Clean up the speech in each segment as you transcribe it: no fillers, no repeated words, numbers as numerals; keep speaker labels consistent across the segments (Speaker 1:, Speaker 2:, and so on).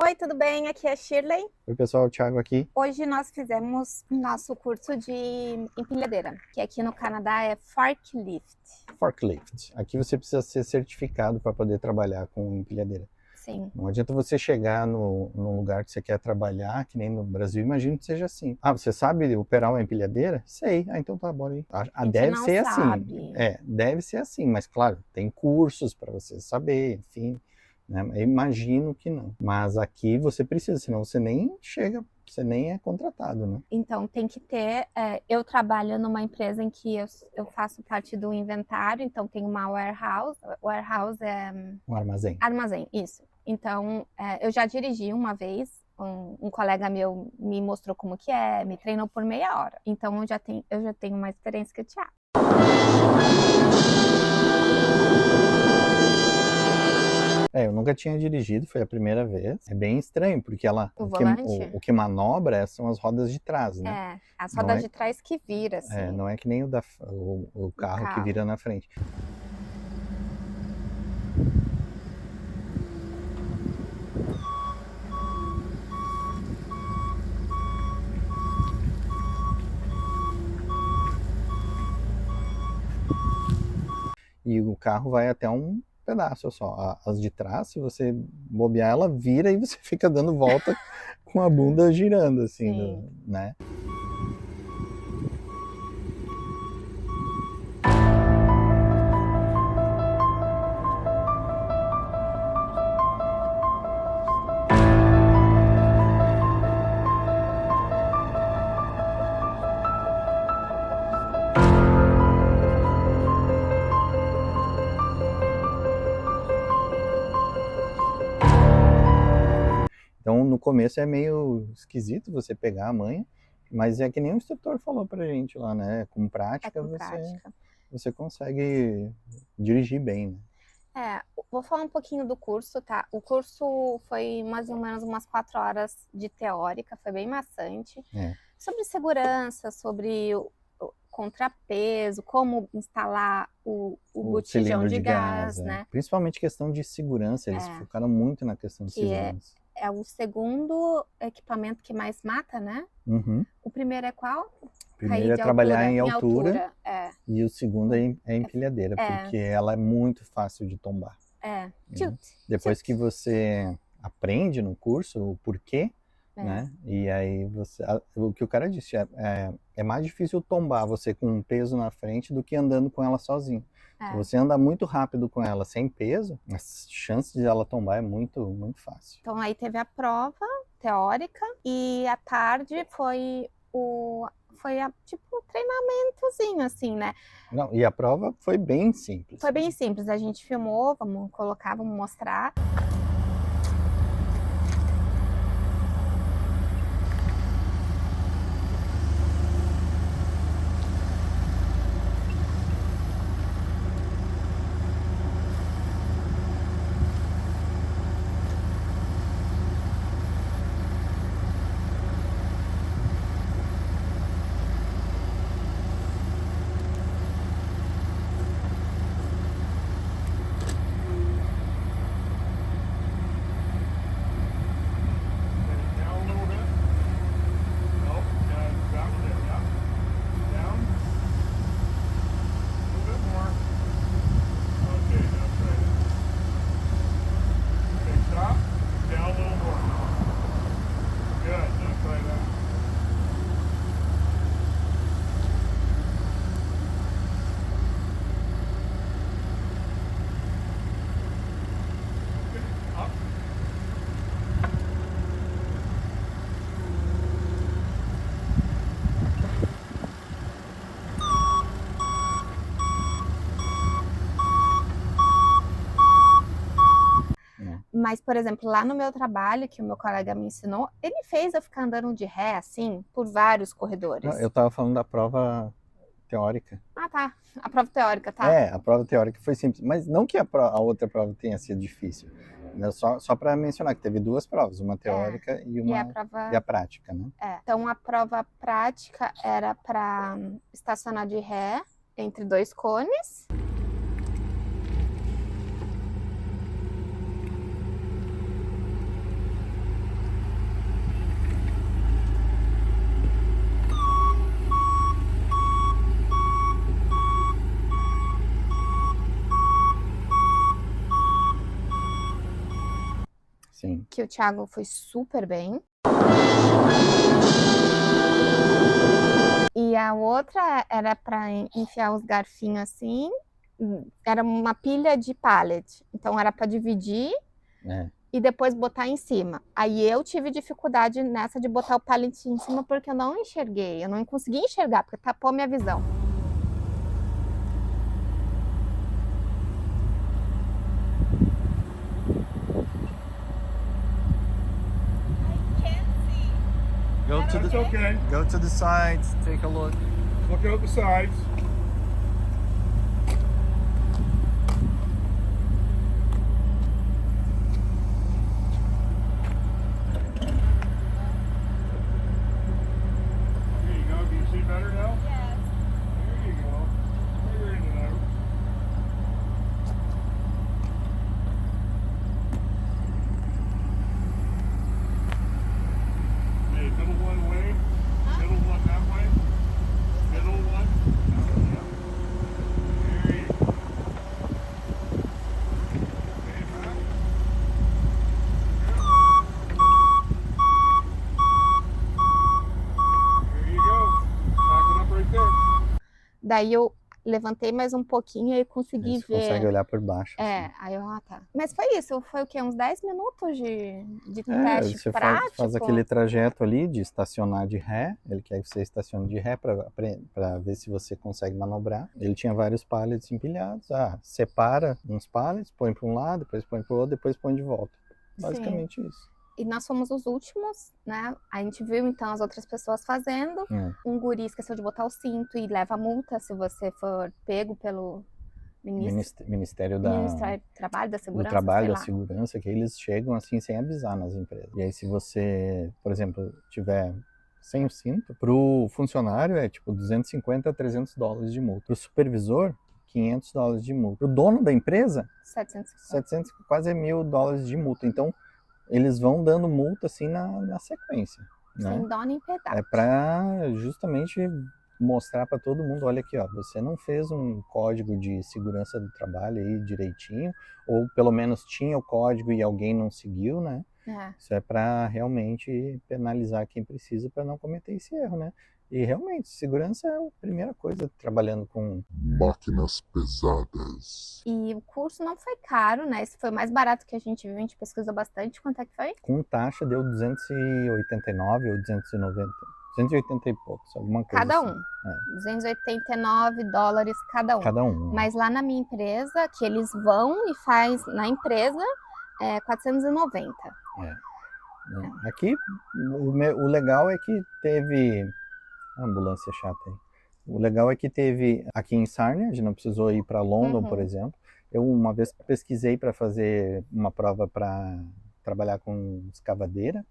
Speaker 1: Oi, tudo bem? Aqui é a Shirley.
Speaker 2: Oi, pessoal, o Thiago aqui.
Speaker 1: Hoje nós fizemos nosso curso de empilhadeira, que aqui no Canadá é forklift.
Speaker 2: Forklift. Aqui você precisa ser certificado para poder trabalhar com empilhadeira.
Speaker 1: Sim.
Speaker 2: Não adianta você chegar num lugar que você quer trabalhar, que nem no Brasil, imagino que seja assim. Ah, você sabe operar uma empilhadeira? Sei. Ah, então tá, bora aí.
Speaker 1: A gente
Speaker 2: deve
Speaker 1: não
Speaker 2: ser
Speaker 1: sabe.
Speaker 2: assim. Deve ser assim, mas claro, tem cursos para você saber, enfim. Né? Eu imagino que não. Mas aqui você precisa, senão você nem chega, você nem é contratado, né?
Speaker 1: Então tem que ter. Eu trabalho numa empresa em que eu faço parte do inventário, então tem uma warehouse. Warehouse é.
Speaker 2: Um armazém.
Speaker 1: Armazém, isso. Então eu já dirigi uma vez. Um colega meu me mostrou como que é, me treinou por meia hora. Então eu já tenho mais experiência que o Thiago.
Speaker 2: Eu nunca tinha dirigido, foi a primeira vez. É bem estranho, porque o que manobra são as rodas de trás, né?
Speaker 1: As rodas de trás que vira, assim.
Speaker 2: Não é que nem o carro que vira na frente. E o carro vai até um pedaço só. As de trás, se você bobear, ela vira e você fica dando volta com a bunda girando, assim, né? Então, no começo é meio esquisito você pegar a manha, mas é que nem o instrutor falou pra gente lá, né? Com prática, você consegue dirigir bem, né?
Speaker 1: Vou falar um pouquinho do curso, tá? O curso foi mais ou menos umas 4 horas de teórica, foi bem maçante. Sobre segurança, sobre o contrapeso, como instalar o botijão de gás, né?
Speaker 2: Principalmente questão de segurança, eles focaram muito na questão de segurança.
Speaker 1: É o segundo equipamento que mais mata, né?
Speaker 2: Uhum.
Speaker 1: O primeiro é qual?
Speaker 2: O primeiro é trabalhar em altura. E o segundo é empilhadeira, porque ela é muito fácil de tombar. Depois que você aprende no curso o porquê, né? E aí o que o cara disse é mais difícil tombar você com um peso na frente do que andando com ela sozinho. Se você anda muito rápido com ela sem peso, as chances de ela tombar é muito, muito fácil.
Speaker 1: Então aí teve a prova teórica e à tarde foi tipo treinamentozinho, assim, né?
Speaker 2: Não, e a prova foi bem simples.
Speaker 1: Foi bem simples, a gente filmou, vamos mostrar. Mas, por exemplo, lá no meu trabalho, que o meu colega me ensinou, ele fez eu ficar andando de ré, assim, por vários corredores.
Speaker 2: Não, eu tava falando da prova teórica.
Speaker 1: Ah, tá. A prova teórica, tá?
Speaker 2: A prova teórica foi simples. Mas não que a outra prova tenha sido difícil. Só para mencionar que teve 2 provas, uma teórica e a prática, né?
Speaker 1: Então, a prova prática era para estacionar de ré entre 2 cones. que o Thiago foi super bem. E a outra era para enfiar os garfinhos assim, era uma pilha de pallet, então era para dividir e depois botar em cima. Aí eu tive dificuldade nessa de botar o pallet em cima porque eu não enxerguei, eu não consegui enxergar, porque tapou minha visão.
Speaker 2: Go to the sides, take a look.
Speaker 3: Look out the sides. There you go. Do you see better now?
Speaker 1: Yes.
Speaker 3: There you go. Further in and out. Hey, middle one way. Middle one that way. Middle one. There you go. Okay, back. There you go. Back it up right there.
Speaker 1: Daí eu levantei mais um pouquinho e consegui
Speaker 2: Você
Speaker 1: ver.
Speaker 2: consegue olhar por baixo.
Speaker 1: Aí eu, tá. Mas foi isso, foi o quê? Uns 10 minutos de teste
Speaker 2: você
Speaker 1: prático?
Speaker 2: faz aquele trajeto ali de estacionar de ré, ele quer que você estacione de ré para ver se você consegue manobrar. Ele tinha vários pallets empilhados, separa uns pallets, põe para um lado, depois põe para o outro, depois põe de volta. Basicamente isso.
Speaker 1: E nós fomos os últimos, né? A gente viu então as outras pessoas fazendo. Um guri esqueceu de botar o cinto e leva multa se você for pego pelo
Speaker 2: Ministério
Speaker 1: do Trabalho, da Segurança.
Speaker 2: Do Trabalho, da Segurança, que eles chegam assim sem avisar nas empresas. E aí se você, por exemplo, tiver sem o cinto, pro funcionário é tipo $250 a $300 de multa. Pro supervisor, $500 de multa. Pro dono da empresa, 700, quase $1.000 de multa. Então, eles vão dando multa assim na sequência.
Speaker 1: Sem dó nem piedade.
Speaker 2: É para justamente mostrar para todo mundo, olha aqui, ó, você não fez um código de segurança do trabalho aí direitinho, ou pelo menos tinha o código e alguém não seguiu, né? Isso é para realmente penalizar quem precisa para não cometer esse erro, né? E realmente, segurança é a primeira coisa trabalhando com
Speaker 4: máquinas pesadas.
Speaker 1: E o curso não foi caro, né? Esse foi o mais barato que a gente viu, a gente pesquisou bastante. Quanto é que foi?
Speaker 2: Com taxa deu 289 ou 290, 280 e poucos, alguma coisa
Speaker 1: cada
Speaker 2: assim.
Speaker 1: $289 cada um.
Speaker 2: Cada um.
Speaker 1: Mas lá na minha empresa, que eles vão e faz na empresa, é 490.
Speaker 2: Aqui, o legal é que teve... A ambulância chata aí. O legal é que teve aqui em Sarnia, a gente não precisou ir para London, por exemplo. Eu uma vez pesquisei para fazer uma prova para trabalhar com escavadeira,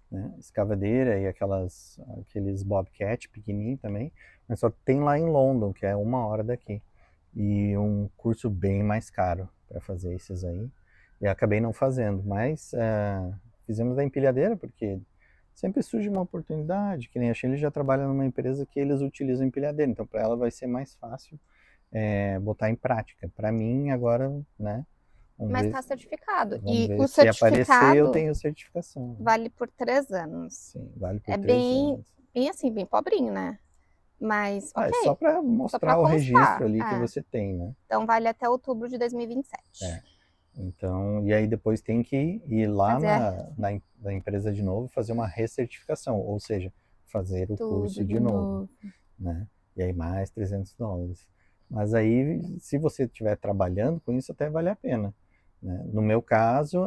Speaker 2: né? Escavadeira e aqueles Bobcat pequenininho também, mas só tem lá em London, que é 1 hora daqui. E um curso bem mais caro para fazer esses aí. E acabei não fazendo, mas fizemos da empilhadeira, porque sempre surge uma oportunidade, que nem a Shirley já trabalha numa empresa que eles utilizam empilhadeira, então para ela vai ser mais fácil botar em prática. Para mim agora, né?
Speaker 1: Mas está certificado.
Speaker 2: E
Speaker 1: o
Speaker 2: se aparecer, eu tenho certificação.
Speaker 1: Vale por 3 anos.
Speaker 2: Sim, vale por 3
Speaker 1: anos. Bem assim, bem pobrinho, né? Mas,
Speaker 2: é só para mostrar o registro ali que você tem, né?
Speaker 1: Então vale até outubro de 2027.
Speaker 2: Então, e aí depois tem que ir lá na empresa de novo fazer uma recertificação, ou seja, fazer o curso de novo, né? E aí mais $300. Mas aí, se você estiver trabalhando com isso, até vale a pena, né? No meu caso,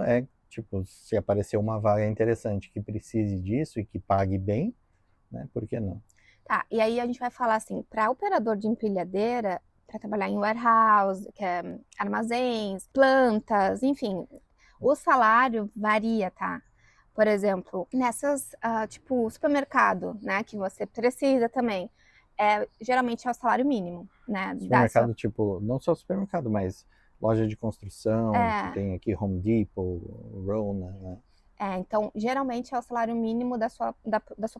Speaker 2: tipo, se aparecer uma vaga interessante que precise disso e que pague bem, né? Por que não?
Speaker 1: Tá, e aí a gente vai falar assim, para operador de empilhadeira, para trabalhar em warehouse, que é armazéns, plantas, enfim, o salário varia, tá? Por exemplo, nessas, tipo, supermercado, né, que você precisa também, geralmente é o salário mínimo, né?
Speaker 2: Supermercado, tipo, não só supermercado, mas loja de construção, que tem aqui Home Depot, Rona, né?
Speaker 1: Então, geralmente é o salário mínimo da sua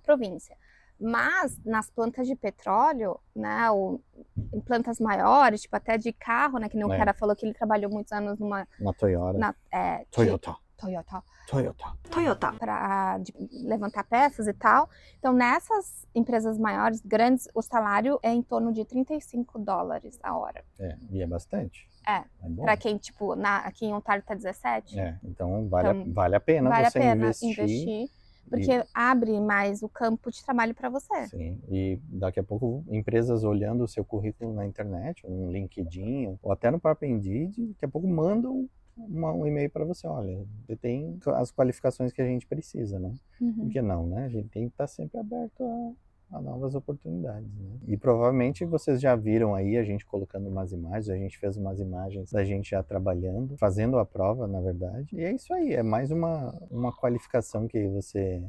Speaker 1: província. Mas nas plantas de petróleo, né, ou em plantas maiores, tipo até de carro, né, que nem o cara falou que ele trabalhou muitos anos numa
Speaker 2: Toyota.
Speaker 1: Toyota. Para levantar peças e tal. Então, nessas empresas maiores, grandes, o salário é em torno de $35 a hora.
Speaker 2: E é bastante.
Speaker 1: Para quem, tipo, aqui em Ontário tá 17.
Speaker 2: Então vale a pena você investir.
Speaker 1: Porque abre mais o campo de trabalho para você.
Speaker 2: Sim, e daqui a pouco empresas olhando o seu currículo na internet, um LinkedIn, ou até no próprio Indeed, daqui a pouco mandam um e-mail para você, olha, você tem as qualificações que a gente precisa, né? Por que não, né? A gente tem que estar sempre aberto a novas oportunidades, né? E provavelmente vocês já viram aí a gente colocando umas imagens, a gente fez umas imagens da gente já trabalhando, fazendo a prova, na verdade. E é isso aí, é mais uma qualificação que você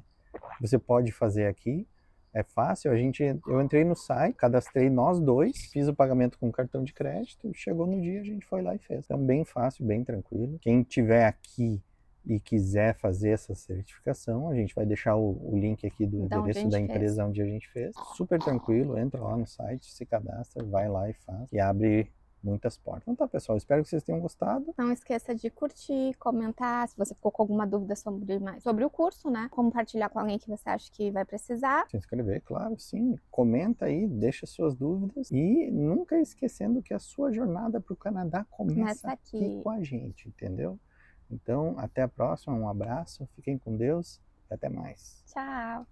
Speaker 2: pode fazer aqui. É fácil, eu entrei no site, cadastrei nós dois, fiz o pagamento com cartão de crédito, chegou no dia, a gente foi lá e fez. Então bem fácil, bem tranquilo. Quem tiver aqui e quiser fazer essa certificação, a gente vai deixar o link aqui do endereço da empresa onde a gente fez. Super tranquilo, entra lá no site, se cadastra, vai lá e faz. E abre muitas portas. Então tá, pessoal, espero que vocês tenham gostado.
Speaker 1: Não esqueça de curtir, comentar, se você ficou com alguma dúvida sobre o curso, né? Compartilhar com alguém que você acha que vai precisar.
Speaker 2: Se inscrever, claro, sim. Comenta aí, deixa suas dúvidas. E nunca esquecendo que a sua jornada para o Canadá começa aqui com a gente, entendeu? Então, até a próxima, um abraço, fiquem com Deus e até mais.
Speaker 1: Tchau!